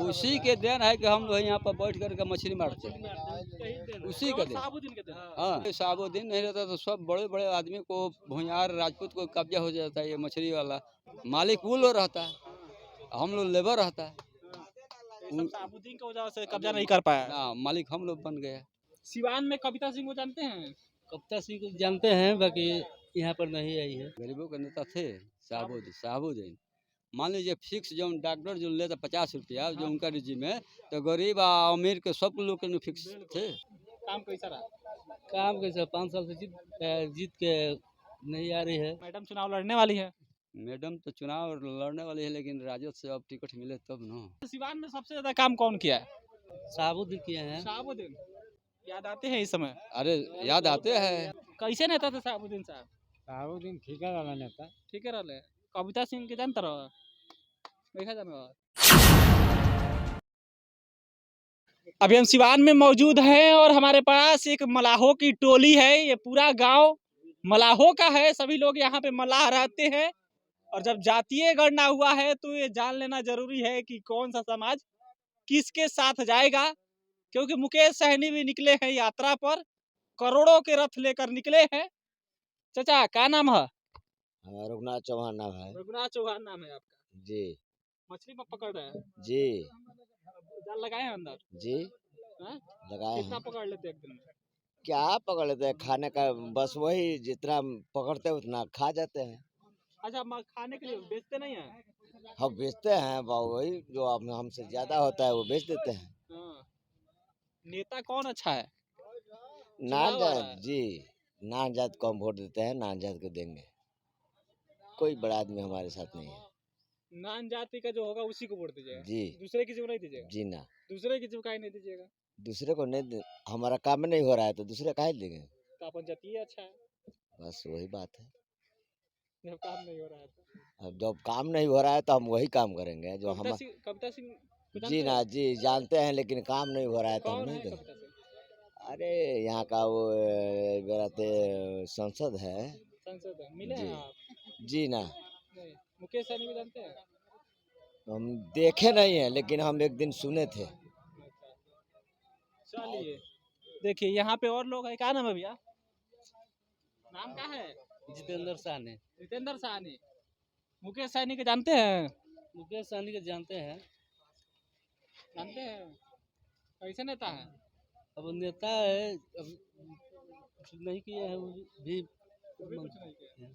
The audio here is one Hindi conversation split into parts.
उसी के देन है कि हम लोग यहाँ पर बैठ करके मछली मारते हैं, उसी का देन। हाँ, साबुद्दीन नहीं रहता तो सब बड़े बड़े आदमी को, भूमिहार राजपूत को कब्जा हो जाता है। ये मछली वाला मालिक वो लोग रहता है, हम लोग लेबर रहता है। साबुद्दीन की वजह से कब्जा नहीं कर पाया। ना, मालिक हम लोग बन गए। सिवान में कविता सिंह को जानते हैं? कविता सिंह को जानते हैं, बाकी यहाँ पर नहीं आई है। गरीबों के नेता थे साबुद्दीन। मान लीजिए फिक्स जो डॉक्टर जो लेता 50 रुपया जो उनका रिजीम है, तो गरीब और अमीर के सब लोग के फिक्स थे। काम कैसा रहा? काम कैसे 5 साल से जीत के नहीं आ रही है। मैडम चुनाव लड़ने वाली है। मैडम तो चुनाव लड़ने वाली है, लेकिन राजद से अब टिकट मिले तब न। सिवान में सबसे ज्यादा काम कौन किया है? साबुद्दीन किए हैं। साबुद्दीन याद आते हैं इस समय? अरे याद आते हैं। कैसे नेता थे साबुद्दीन साहब? साबुद्दीन ठीक है नेता। ठीक है रहे। कविता सिंह के जानते रहो? देखा जाना। अभी हम सिवान में मौजूद हैं और हमारे पास एक मलाहों की टोली है। ये पूरा गांव मलाहों का है, सभी लोग यहाँ पे मलाह रहते हैं। और जब जातीय गणना हुआ है तो ये जान लेना जरूरी है कि कौन सा समाज किसके साथ जाएगा, क्योंकि मुकेश सहनी भी निकले हैं यात्रा पर, करोड़ों के रथ लेकर निकले हैं। चाचा क्या नाम है? रघुनाथ चौहान नाम है। रघुनाथ चौहान नाम है आपका जी। मछली में पकड़ रहे हैं? जी। जाल लगाए हैं अंदर? जी हाँ? लगाए कितना हैं। पकड़ लेते हैं एक दिन में? क्या पकड़ लेते हैं, खाने का बस वही जितना पकड़ते हैं उतना खा जाते हैं। अच्छा, खाने के लिए बेचते नहीं है? हम बेचते हैं, वही जो हमसे ज्यादा होता है वो बेच देते हैं। हाँ। नेता कौन अच्छा है? नान चुनाव आ रहा जात है। जी, नान जात को हम वोट देते हैं, नान जात को देंगे। कोई बड़ा आदमी हमारे साथ नहीं है। नान जाति का जो होगा उसी को वोट दीजिएगा? जी। दूसरे किसी को नहीं दीजिएगा? जी ना, दूसरे किसी को काहे नहीं दीजिएगा? दूसरे को नहीं हमारा काम नहीं हो रहा है तो दूसरे काहे देंगे। तो अपन जातीय अच्छा है, बस वही बात है। जब काम नहीं हो रहा है तो। अब जब काम नहीं हो रहा है तो हम वही काम करेंगे जो हम। कविता सिंह को जानते जी ना, हैं? जी जानते हैं, लेकिन काम नहीं हो रहा है तो हम कौन नहीं है देंगे। कविता सिंह? अरे यहाँ का वो बेराते संसद है। संसद है, मिले जी। हैं आप? जी ना, नहीं। मुकेश सहनी को जानते हैं? हम देखे नहीं है, लेकिन हम एक दिन सुने थे। चलिए देखिए यहाँ पे और लोग हैं। क्या नाम है भैया? नाम क्या है? जितेंद्र साहनी। जितेंद्र साहनी। मुकेश सहनी के जानते हैं? मुकेश सहनी के जानते हैं। जानते हैं? कैसे नेता है? अब नेता है, अब कुछ नहीं किया है वो भी। कुछ नहीं किया।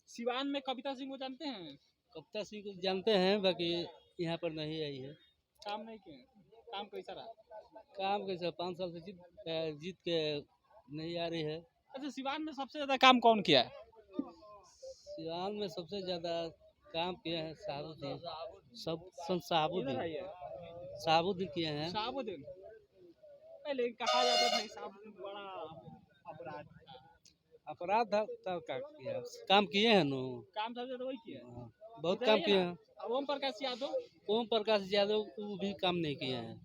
सिवान में कविता सिंह को जानते हैं? कविता सिंह को जानते हैं, बाकी यहाँ पर नहीं आई है। काम नहीं किए? काम कैसा रहा? काम कैसे 5 साल से जीत के नहीं आ रही है। अच्छा, सिवान में सबसे ज्यादा काम कौन किया है? सिवान में सबसे ज्यादा काम किए हैं साबुद्दीन। साबुद्दीन किए हैं। साबुद्दीन पहले कहा जाता था साबुद्दीन बड़ा अपराध था। अपराध था क्या किया, काम किए हैं नो। काम सबसे ज्यादा वही किया है। हाँ, बहुत काम किए हैं। अब ओम प्रकाश यादव? ओम प्रकाश यादव वो भी काम नहीं किए हैं।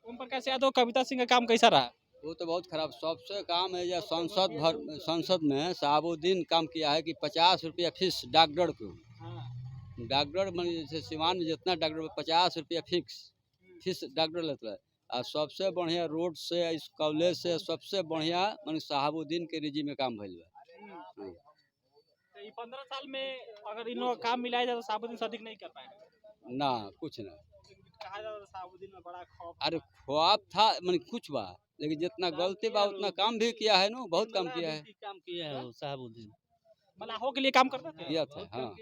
ओम प्रकाश यादव कविता सिंह का काम कैसा रहा? वो तो बहुत खराब। सबसे काम है या संसद में साबुद्दीन काम किया है कि 50 रुपया फीस डॉक्टर को। हाँ। डॉक्टर मान जैसे सिवान में जितना डॉक्टर 50 रुपया फिक्स फीस डॉक्टर लेता है। और सबसे बढ़िया रोड से, इस कॉलेज से सबसे बढ़िया मान साहबुद्दीन के रिजी में काम भइल बा। तो ये 15 साल में अगर इन लोगों का काम मिलाया जाए तो साबुद्दीन से अधिक नहीं कर पाए ना, कुछ ना। कहा जाता था साबुद्दीन में बड़ा खौफ। अरे ख्वाब था मान कुछ बा, लेकिन जितना गलती बा उतना काम भी किया है ना, बहुत काम किया है। काम किए हैं वो साबुद्दीन। मलाहों के लिए काम करता था? किया था, हाँ।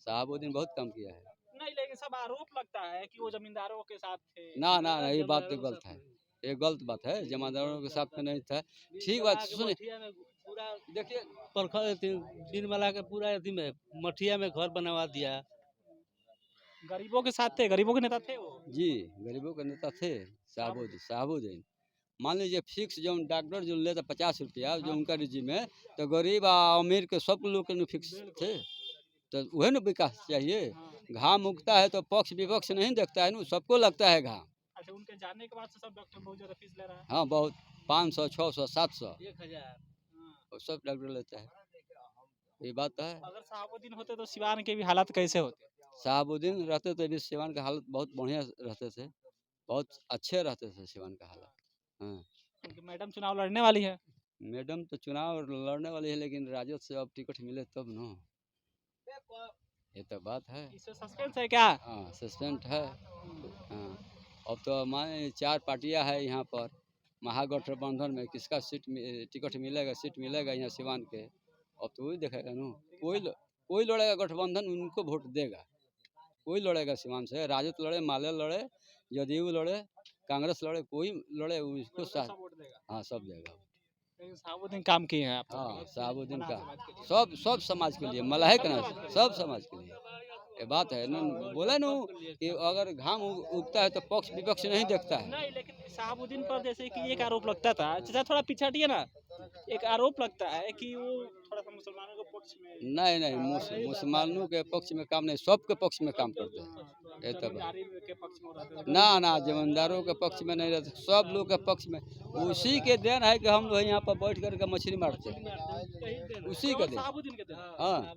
साहबुद्दीन बहुत काम किया है। नहीं, लेकिन सब आरोप लगता है कि वो जमींदारों के साथ थे। ना ना ना, ये बात तो गलत है। ये गलत बात है, जमादारों के साथ में नहीं था। ठीक बात सुनिए, पूरा देखिए निर्मला के पूरा अथी में मठिया में घर बनवा दिया। गरीबों के साथ थे, गरीबों के नेता थे वो। जी, गरीबों के नेता थे साहबुद्दीन। मान लीजिए फिक्स जो डॉक्टर जो लेता 50 रुपया जो उनका रिजीम है, तो गरीब और अमीर के सब लोग के फिक्स थे। तो वही ना विकास चाहिए। घाम उगता है तो पक्ष विपक्ष नहीं देखता है ना, सबको लगता है घाम। अच्छा, उनके जाने के बाद से सब डॉक्टर बहुत ज्यादा फीस ले रहा है। हाँ, बहुत 500 600 700 1000 और सब डॉक्टर लेता है। ये बात तो है। अगर साहबुद्दीन होते तो सिवान के भी हालात कैसे होते? शहाबुद्दीन रहते थे भी सिवान का हालत बहुत बढ़िया रहते थे, बहुत अच्छे रहते थे सिवान का हालत। हाँ, क्योंकि मैडम चुनाव लड़ने वाली है। मैडम तो चुनाव लड़ने वाली है, लेकिन राजद से अब टिकट मिले तब न, ये तो बात है। इससे सस्पेंस है क्या? हाँ, सस्पेंड है। हाँ, अब तो माने 4 पार्टियां है यहाँ पर महागठबंधन में, किसका टिकट मिलेगा, सीट मिलेगा यहाँ सिवान के, अब तो वही देखेगा न। कोई लड़ेगा गठबंधन, उनको वोट देगा। कोई लड़ेगा सिवान से, राजद लड़े, माले लड़े, जदयू लड़े, कांग्रेस लड़े, कोई लड़े उसको साथ। सब वोट देगा। हाँ, सब देगा। लेकिन शहाबुद्दीन काम किए हैं आप। हाँ, शहाबुद्दीन मलाह का समाज के लिए। सब समाज के लिए, मलाह के ना, सब समाज के लिए ये बात है न। बोले न कि अगर घाम उगता है तो पक्ष विपक्ष नहीं देखता है। नहीं, लेकिन शहाबुद्दीन पर जैसे कि एक आरोप लगता था, चाचा थोड़ा पीछे हटिए ना, एक आरोप लगता है कि वो थोड़ा सा मुसलमानों के पक्ष में नहीं, मुसलमानों के पक्ष में काम नहीं, सबके पक्ष में काम करते हैं। ये तो बात। जमींदारी के पक्ष में रहते थे। ना जमींदारों के पक्ष में नहीं रहते, सब लोग के पक्ष में। उसी के देन है कि हम लोग यहाँ पर बैठ करके मछली मारते हैं, उसी का केवल देन। शहाबुद्दीन के देन। हाँ,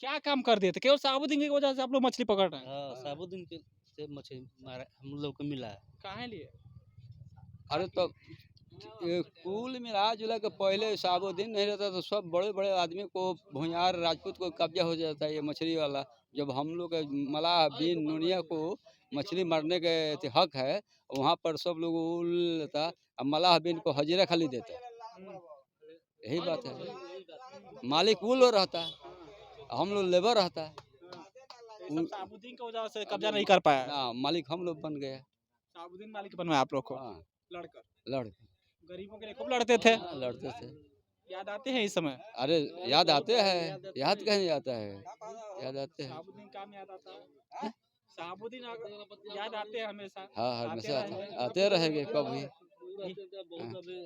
क्या काम कर दिए थे? केवल शहाबुद्दीन की वजह से आप लोग मछली पकड़ रहे हैं। हाँ, शहाबुद्दीन के से मछली मारा हम लोग को मिला है। काहे लिए? अरे तो ये कुल मिला जुला के पहले शहाबुद्दीन नहीं रहता तो सब बड़े बड़े आदमी को, भूमिहार राजपूत को कब्जा हो जाता है ये मछली वाला। जब हम लोग मलाह बीन नुनिया को मछली मारने के हक है, वहाँ पर सब लोग उल लेता, अब मलाह बीन को हजीरा खाली देता। यही बात है, मालिक वो लोग रहता, हम लोग लेबर रहता। ये सब शहाबुद्दीन की वजह से कब्जा नहीं कर पाया। ना, मालिक हम लोग बन गए। शहाबुद्दीन मालिक बनवाया आप लोग को हाँ, लड़कर। लड़ गरीबों के लिए खूब लड़ते थे। हाँ, लड़ते थे। याद आते हैं इस समय। अरे याद आते हैं, याद कहीं आता है, याद आते हैं। शहाबुद्दीन काम याद आता है। शहाबुद्दीन याद आते हैं हमेशा। हाँ, हमेशा आते रहेंगे कभी।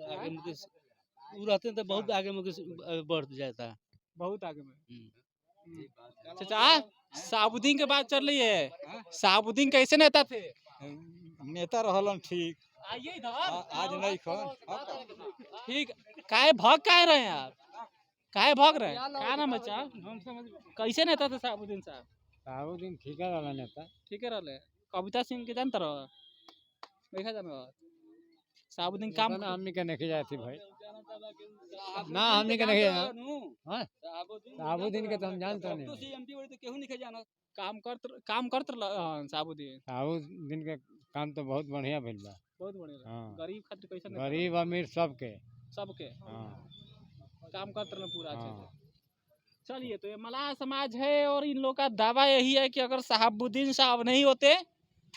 आगे मुकेश वो रहते हैं तो बहुत आगे मुकेश बढ़ जाता है। बहुत आगे में। चाचा, शहाबुद्दीन के बात चल रही है। शहाबुद्दीन कैसे नेता थे? नेता रहलन ठीक, आइए इधर। आज नहीं खन। ठीक। काहे भाग काहे रहे हैं आप? काहे भाग रहे हैं? क्या नाम है चा? कैसे नेता थे शहाबुद्दीन साहब? शहाबुद्दीन ठीक रहला नेता। ठीक है रहले। कविता सिंह के जानता रहो? देखा जाना। शहाबुद्दीन काम ना हमनी के नहीं जाती भाई, ना हमनी के नहीं हाँ? शहाबुद्दीन के तो हम जानते नहीं। काम करत शहाबुद्दीन। शहाबुद्दीन के काम तो बहुत बढ़िया भइल बा। बहुत बढ़िया। हाँ। गरीब खातिर कैसे नेता? गरीब अमीर सबके। सबके हाँ, काम करते रहे पूरा अच्छे हाँ। से। चलिए, तो ये मलाह समाज है और इन लोग का दावा यही है कि अगर शहाबुद्दीन साहब नहीं होते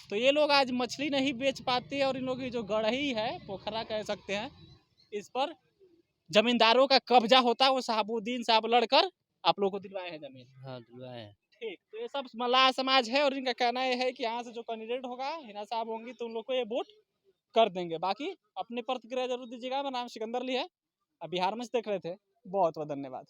तो ये लोग आज मछली नहीं बेच पाते, और इन लोगों की जो गढ़ही है, पोखरा कह सकते हैं, इस पर जमींदारों का कब्जा होता है। वो शहाबुद्दीन साहब लड़कर आप लोग को दिलवाए हैं जमीन। हाँ, दिलवाए हैं। ठीक, तो ये सब मलाह समाज है और इनका कहना ये है कि यहाँ से जो कैंडिडेट होगा, हिना साहब होंगी, तो उन लोग को ये वोट कर देंगे। बाकी अपनी प्रतिक्रिया जरूर दीजिएगा। मेरा नाम सिकंदर अली है, अब बिहार में से देख रहे थे। बहुत बहुत धन्यवाद।